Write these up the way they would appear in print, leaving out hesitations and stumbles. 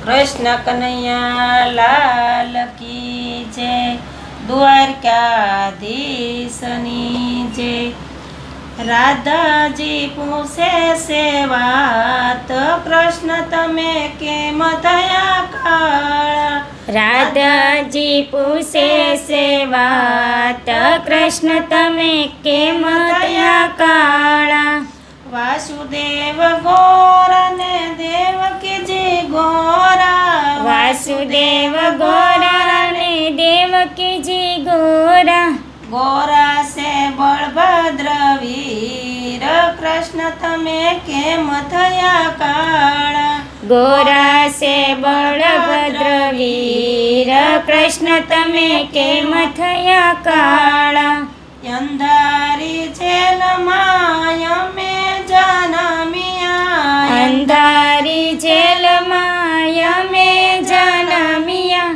કૃષ્ણ કનૈયા લાલ કી જય, દ્વારકાધીશની જય। રાધાજી પૂછે છે વાત, કૃષ્ણ તમે કેમ થયા કાળા। રાધાજી પૂછે છે વાત, કૃષ્ણ તમે કેમ થયા કાળા। વાસુદેવ ગોરા ને દેવકીજી ગોરા, વાસુદેવ ગોરા ને દેવકીજી ગોરા। ગોરા છે બળભદ્ર વીર, કૃષ્ણ તમે કેમ થયા કાળા। ગોરા છે બળભદ્ર વીર, કૃષ્ણ તમે કેમ થયા કાળા। અંધારી જેલમાં અમે જનમિયા, અંધારી જેલમાં અમે જનમિયા।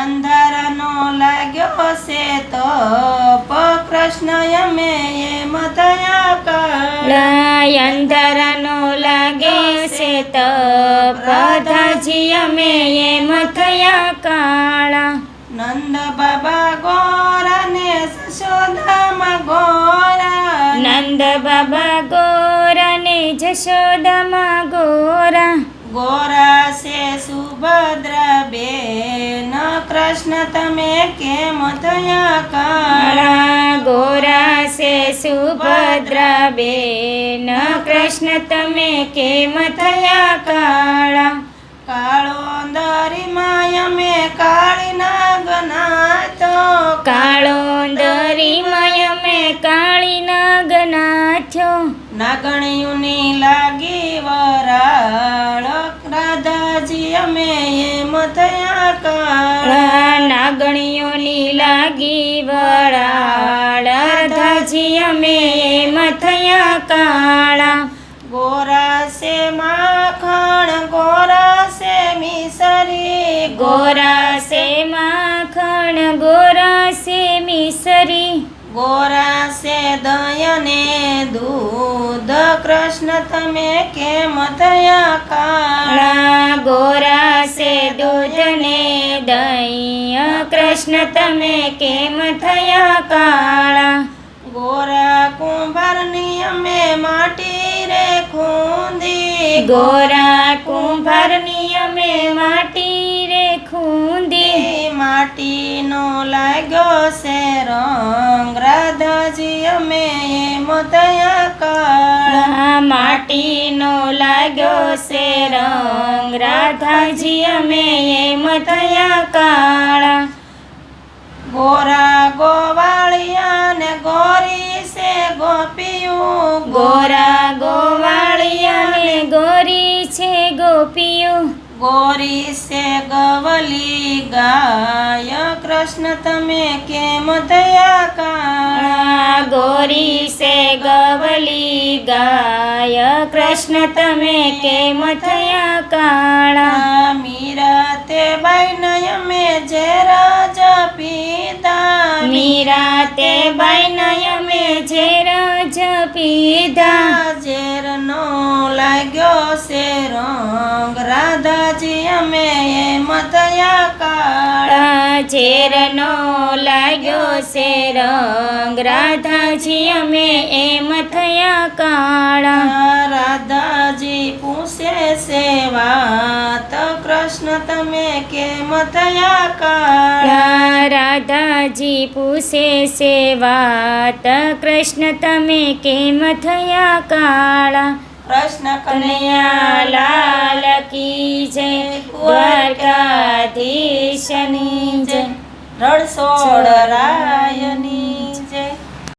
અંધારાનો લાગ્યો છે તપ, કૃષ્ણ અમે એમ થયા કાળા। અંધારાનો લાગે છે તપ, રાધાજી અમે એમ થયા કાળા। નંદ બાબા ગોરા ને જશોદામાં ગોરા, નંદ બાબા ગોરા ને જશોદામાં ગોરા। ગોરા છે સુભદ્રા બેન, કૃષ્ણ તમે કેમ થયા કાળા। ગોરા છે સુભદ્રા બેન, કૃષ્ણ તમે કેમ થયા કાળા। કાળો દરીમાં અમે કાળી નાગનાથો, કાળો દરીમાં અમે કાળી નાગનાથ્યો। નાગણિયુની લાગી વરાળ, રાધાજી અમે એમ થયા કાળા। નાગણીઓની લાગી વરાળ, રાધાજી અમે એમ થયા કાળા। ગોરા છે માખણ, ગોરા છે મિસરી, ગોરા છે માખણ, ગોરા છે મિસરી। ગોરા છે દયને દૂધ, કૃષ્ણ તમે કેમ થયા કાળા। ગોરા છે દૂધ ને દહીં, કૃષ્ણ તમે કેમ થયા કાળા। ગોરા કુંભારની અમે માટી રે ખૂંદી, ગોરા કુંભારની અમે માટી રે ખૂંદી। માટીનો લાગ્યો છે રંગ, રાધાજી અમે એમ થયા કાળા। માટીનો લાગ્યો છે રંગ, રાધાજી અમે એમ થયા કાળા। ગોરા ગોવાળિયા ને ગોરી છે ગોપિયું, ગોરા ગોવાળિયા ને ગોરી છે ગોપીઓ। ગોરી છે ગવલી ગાય, કૃષ્ણ તમે કેમ થયા કાળા। ગોરી છે ગવલી ગાય, કૃષ્ણ તમે કેમ થયા કાળા। મીરા તે બાઈને અમે ઝેર જ પીધા, મીરા તે બાઈને અમે ઝેર જ પીધા। ઝેરનો લાગ્યો છે રંગ, રાધાજી અમે એમ થયા કાળા। ઝેરનો લાગ્યો છે રંગ, રાધાજી અમે એમ થયા કાળા। રાધાજી પૂછે છે વાત, કૃષ્ણ તમે કેમ થયા કાળા। રાધાજી પૂછે છે વાત, કૃષ્ણ તમે કેમ થયા કાળા। કૃષ્ણ કનૈયા લાલ કી જય, દ્વારકાધીશની જય। રણછોડ રા